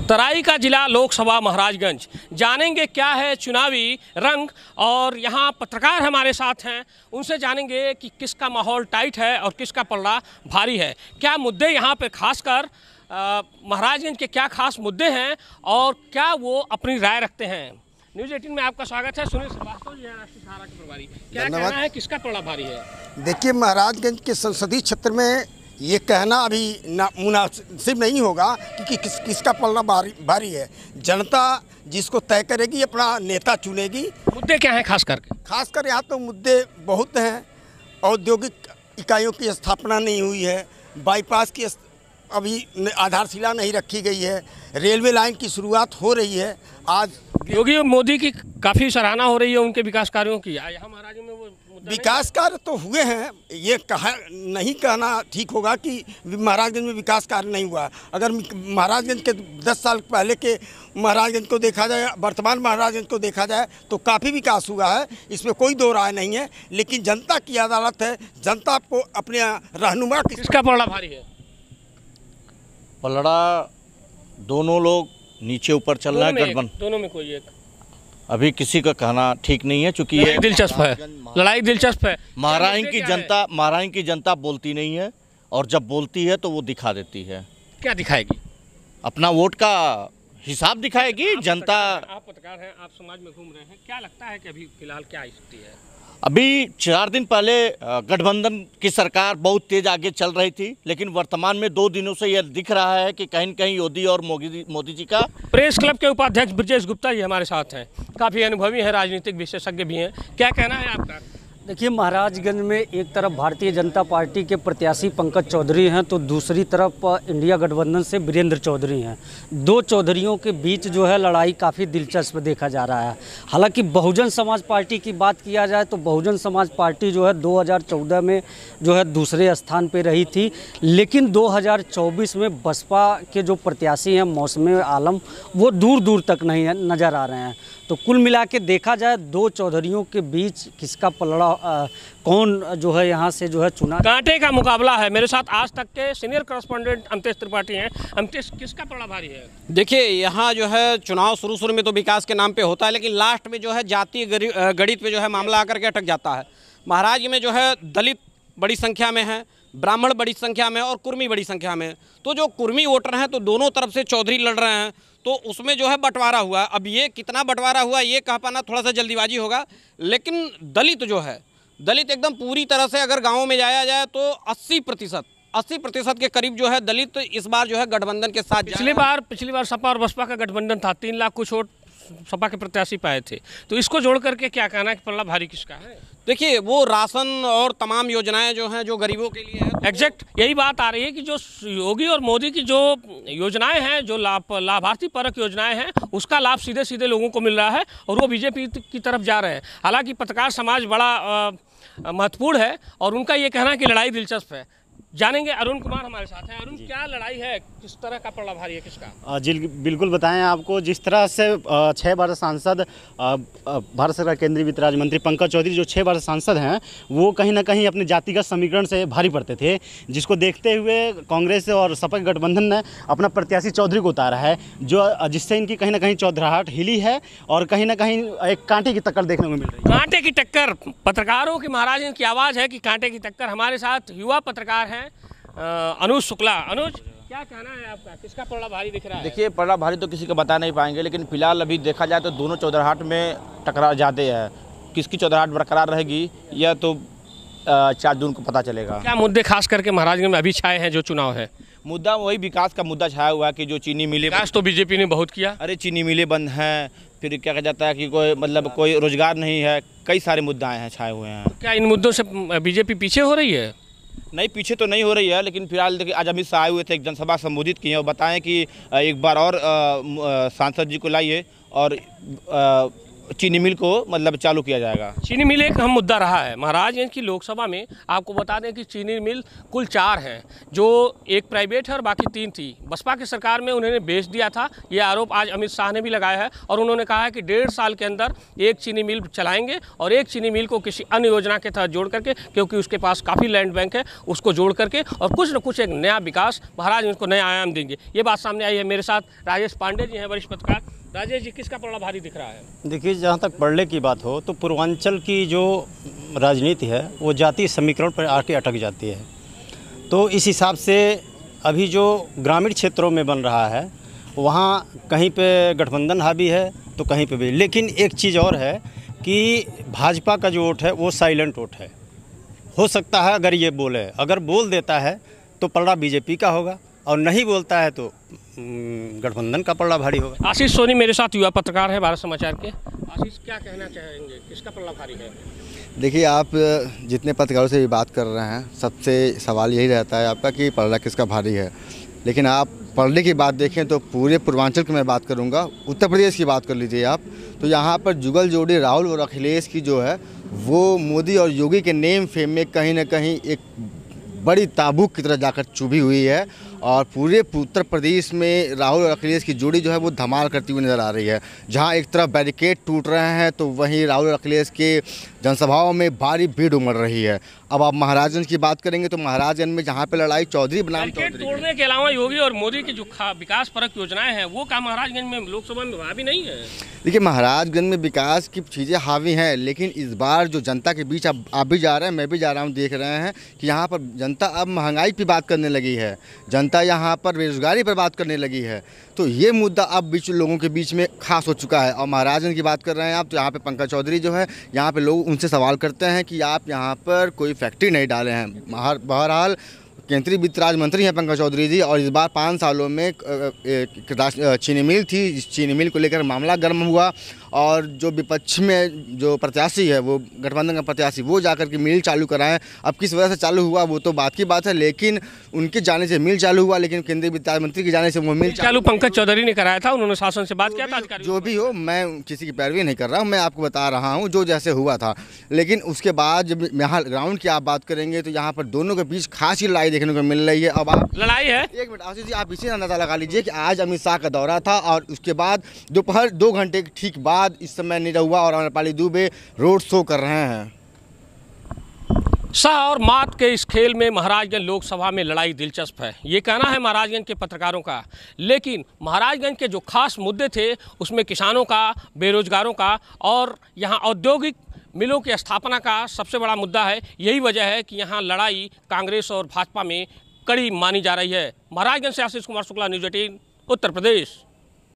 तराई का जिला लोकसभा महाराजगंज, जानेंगे क्या है चुनावी रंग। और यहाँ पत्रकार हमारे साथ हैं, उनसे जानेंगे कि किसका माहौल टाइट है और किसका पलड़ा भारी है। क्या मुद्दे यहाँ पे खासकर महाराजगंज के क्या खास मुद्दे हैं और क्या वो अपनी राय रखते हैं। न्यूज़ 18 में आपका स्वागत है। सुनील श्रीवास्तव जी हैं राष्ट्रीय सहारा के प्रभारी। क्या कहना है, किसका पलड़ा भारी है? देखिए, महाराजगंज के संसदीय क्षेत्र में ये कहना अभी मुनासिब नहीं होगा कि किसका पलड़ा भारी है। जनता जिसको तय करेगी, अपना नेता चुनेगी। मुद्दे क्या हैं खासकर यहाँ तो मुद्दे बहुत हैं। औद्योगिक इकाइयों की स्थापना नहीं हुई है, बाईपास की अभी आधारशिला नहीं रखी गई है, रेलवे लाइन की शुरुआत हो रही है। आज योगी और मोदी की काफ़ी सराहना हो रही है उनके विकास कार्यों की। यहाँ महाराज में वो विकास कार्य तो हुए हैं, ये नहीं कहना ठीक होगा कि महाराजगंज में विकास कार्य नहीं हुआ। अगर महाराजगंज के 10 साल पहले के महाराजगंज को देखा जाए, वर्तमान महाराजगंज को देखा जाए तो काफ़ी विकास हुआ है, इसमें कोई दो राय नहीं है। लेकिन जनता की अदालत है, जनता को अपने रहनुमा किसका पलड़ा भारी है? पलड़ा दोनों लोग नीचे ऊपर चल रहा है, गठबंधन दोनों में कोई एक अभी किसी का कहना ठीक नहीं है, क्योंकि ये दिलचस्प है, लड़ाई दिलचस्प है। महाराज की जनता बोलती नहीं है, और जब बोलती है तो वो दिखा देती है। क्या दिखाएगी? अपना वोट का हिसाब दिखाएगी जनता। आप पत्रकार हैं, आप समाज में घूम रहे हैं, क्या लगता है कि अभी फिलहाल क्या स्थिति है? अभी 4 दिन पहले गठबंधन की सरकार बहुत तेज आगे चल रही थी, लेकिन वर्तमान में 2 दिनों से यह दिख रहा है कि कहीं न कहीं योगी और मोदी जी का। प्रेस क्लब के उपाध्यक्ष ब्रजेश गुप्ता जी हमारे साथ हैं, काफ़ी अनुभवी हैं, राजनीतिक विशेषज्ञ भी हैं। क्या कहना है आपका? देखिए, महाराजगंज में एक तरफ भारतीय जनता पार्टी के प्रत्याशी पंकज चौधरी हैं, तो दूसरी तरफ इंडिया गठबंधन से वीरेंद्र चौधरी हैं। 2 चौधरियों के बीच जो है लड़ाई काफ़ी दिलचस्प देखा जा रहा है। हालांकि बहुजन समाज पार्टी की बात किया जाए तो बहुजन समाज पार्टी जो है 2014 में जो है दूसरे स्थान पर रही थी, लेकिन 2024 में बसपा के जो प्रत्याशी हैं मौसम आलम, वो दूर दूर तक नहीं नज़र आ रहे हैं। तो कुल मिला के देखा जाए 2 चौधरियों के बीच किसका पलड़ा कौन जो है यहाँ से जो है चुना। कांटे का मुकाबला है। मेरे साथ आज तक के सीनियर करस्पॉन्डेंट अमतेश त्रिपाठी हैं। अमतेश, किसका पलड़ा भारी है? देखिए, यहाँ जो है चुनाव शुरू में तो विकास के नाम पे होता है, लेकिन लास्ट में जो है जातीय गणित पे जो है मामला आकर के अटक जाता है। महाराज में जो है दलित बड़ी संख्या में है, ब्राह्मण बड़ी संख्या में और कुर्मी बड़ी संख्या में। तो जो कुर्मी वोटर हैं तो दोनों तरफ से चौधरी लड़ रहे हैं, तो उसमें जो है बंटवारा हुआ। अब ये कितना बंटवारा हुआ ये कह पाना थोड़ा सा जल्दीबाजी होगा, लेकिन दलित जो है, दलित एकदम पूरी तरह से अगर गाँव में जाया जाए तो 80% के करीब जो है दलित इस बार जो है गठबंधन के साथ। पिछली बार सपा और बसपा का गठबंधन था, 3 लाख कुछ वोट सपा के प्रत्याशी पाए थे। तो इसको जोड़ करके क्या कहना है कि पलड़ा भारी किसका है? देखिए, वो राशन और तमाम योजनाएं जो हैं जो गरीबों के लिए है, एग्जैक्ट यही बात आ रही है कि जो योगी और मोदी की जो योजनाएं हैं, जो लाभार्थी परक योजनाएं हैं, उसका लाभ सीधे सीधे लोगों को मिल रहा है और वो बीजेपी की तरफ जा रहे हैं। हालांकि पत्रकार समाज बड़ा महत्वपूर्ण है और उनका ये कहना है कि लड़ाई दिलचस्प है। जानेंगे, अरुण कुमार हमारे साथ हैं। अरुण, क्या लड़ाई है, किस तरह का पलड़ा भारी है किसका? जी बिल्कुल बताएं आपको। जिस तरह से 6 बार सांसद भारत सरकार केंद्रीय वित्त राज्य मंत्री पंकज चौधरी जो 6 बार सांसद हैं, वो कहीं ना कहीं अपने जातिगत समीकरण से भारी पड़ते थे, जिसको देखते हुए कांग्रेस और सपा गठबंधन ने अपना प्रत्याशी चौधरी को उतारा है, जिससे इनकी कहीं ना कहीं चौधराहट हिली है और कहीं ना कहीं एक कांटे की टक्कर देखने को मिल रही है। कांटे की टक्कर, पत्रकारों की महाराज की आवाज़ है कि कांटे की टक्कर। हमारे साथ युवा पत्रकार हैं अनुज शुक्ला। अनुज, क्या कहना है आपका, किसका पलड़ा भारी दिख रहा है? देखिए, पलड़ा भारी तो किसी को बता नहीं पाएंगे, लेकिन फिलहाल अभी देखा जाए तो दोनों चौधराहट में टकरा जाते हैं। किसकी चौधराहट बरकरार रहेगी यह तो 4 जून को पता चलेगा। क्या मुद्दे खास करके महाराजगंज में अभी छाए हैं जो चुनाव है? मुद्दा वही विकास का मुद्दा छाया हुआ है कि जो चीनी मिले, विकास तो बीजेपी ने बहुत किया। अरे चीनी मिले बंद हैं, फिर क्या कहा जाता है कि कोई रोजगार नहीं है, कई सारे मुद्दे हैं छाए हुए हैं। क्या इन मुद्दों से बीजेपी पीछे हो रही है? नहीं, पीछे तो नहीं हो रही है, लेकिन फिलहाल देखिए आज अमित शाह आए हुए थे, एक जनसभा संबोधित किए और बताएं कि एक बार और सांसद जी को लाइए और चीनी मिल को मतलब चालू किया जाएगा। चीनी मिल एक अहम मुद्दा रहा है महाराजगंज की लोकसभा में। आपको बता दें कि चीनी मिल कुल 4 हैं, जो एक प्राइवेट है और बाकी 3 थी। बसपा की सरकार में उन्होंने बेच दिया था, ये आरोप आज अमित शाह ने भी लगाया है और उन्होंने कहा है कि 1.5 साल के अंदर एक चीनी मिल चलाएंगे और एक चीनी मिल को किसी अन्य योजना के तहत जोड़ करके, क्योंकि उसके पास काफ़ी लैंड बैंक है, उसको जोड़ करके और कुछ न कुछ एक नया विकास महाराजगंज को नया आयाम देंगे। ये बात सामने आई है। मेरे साथ राजेश पांडे जी हैं, वरिष्ठ पत्रकार। राजेश जी, किसका पलड़ा भारी दिख रहा है? देखिए, जहाँ तक पढ़ने की बात हो तो पूर्वांचल की जो राजनीति है वो जातीय समीकरण पर आके अटक जाती है। तो इस हिसाब से अभी जो ग्रामीण क्षेत्रों में बन रहा है वहाँ कहीं पे गठबंधन हावी है तो कहीं पे भी। लेकिन एक चीज़ और है कि भाजपा का जो वोट है वो साइलेंट वोट है। हो सकता है अगर ये बोले, अगर बोल देता है तो पलड़ा बीजेपी का होगा और नहीं बोलता है तो गठबंधन का पलड़ा भारी होगा। आशीष सोनी मेरे साथ युवा पत्रकार है भारत समाचार के। आशीष, क्या कहना चाहेंगे, किसका पलड़ा भारी है? देखिए, आप जितने पत्रकारों से भी बात कर रहे हैं सबसे सवाल यही रहता है आपका कि पलड़ा किसका भारी है। लेकिन आप पलड़े की बात देखें तो पूरे पूर्वांचल की मैं बात करूंगा, उत्तर प्रदेश की बात कर लीजिए आप, तो यहाँ पर जुगल जोड़ी राहुल और अखिलेश की जो है वो मोदी और योगी के नेम फेम में कहीं ना कहीं एक बड़ी ताबूक की तरह जाकर चुभी हुई है और पूरे उत्तर प्रदेश में राहुल और अखिलेश की जोड़ी जो है वो धमाल करती हुई नज़र आ रही है। जहां एक तरफ बैरिकेड टूट रहे हैं तो वहीं राहुल और अखिलेश के जनसभाओं में भारी भीड़ उमड़ रही है। अब आप महाराजगंज की बात करेंगे तो महाराजगंज में जहां पे लड़ाई चौधरी बनाम चौधरी तोड़ने के अलावा योगी और मोदी की जो विकास परक योजनाएं हैं वो काम महाराजगंज में लोकसभा में हावी नहीं है। देखिए, महाराजगंज में विकास की चीज़ें हावी हैं, लेकिन इस बार जो जनता के बीच आप भी जा रहे हैं, मैं भी जा रहा हूं, देख रहे हैं कि यहाँ पर जनता अब महंगाई पर बात करने लगी है, जनता यहाँ पर बेरोजगारी पर बात करने लगी है। तो ये मुद्दा अब बीच लोगों के बीच में खास हो चुका है। और महाराजगंज की बात कर रहे हैं आप तो यहाँ पे पंकज चौधरी जो है, यहाँ पे लोग उनसे सवाल करते हैं कि आप यहाँ पर कोई फैक्ट्री नहीं डाले हैं। बहरहाल केंद्रीय वित्त राज्य मंत्री हैं पंकज चौधरी जी, और इस बार 5 सालों में चीनी मिल थी, इस चीनी मिल को लेकर मामला गर्म हुआ और जो विपक्ष में जो प्रत्याशी है वो गठबंधन का प्रत्याशी वो जाकर के मिल चालू कराएं। अब किस वजह से चालू हुआ वो तो बात की बात है, लेकिन उनके जाने से मिल चालू हुआ, लेकिन केंद्रीय वित्त राज्य मंत्री के जाने से वो मिल चालू पंकज चौधरी ने कराया था, उन्होंने शासन से बात किया था। जो भी हो, मैं किसी की पैरवी नहीं कर रहा हूँ, मैं आपको बता रहा हूँ जो जैसे हुआ था। लेकिन उसके बाद जब यहाँ ग्राउंड की आप बात करेंगे तो यहाँ पर दोनों के बीच खासी लड़ाई देखने को मिल रही है। अब आप लड़ाई है, एक मिनट आशीष जी, आप इसी अंदाजा लगा लीजिए कि आज अमित शाह का दौरा था और उसके बाद दोपहर 2 घंटे ठीक बाद इस समय निरहुआ और अमरपाली दुबे रोड शो कर रहे हैं। शाह और मात के इस खेल में महाराजगंज लोकसभा में लड़ाई दिलचस्प है, ये कहना है महाराजगंज के पत्रकारों का। लेकिन महाराजगंज के जो खास मुद्दे थे उसमें किसानों का, बेरोजगारों का और यहाँ औद्योगिक मिलों की स्थापना का सबसे बड़ा मुद्दा है। यही वजह है कि यहाँ लड़ाई कांग्रेस और भाजपा में कड़ी मानी जा रही है। महाराजगंज से आशीष कुमार शुक्ला, न्यूज़ 18 उत्तर प्रदेश।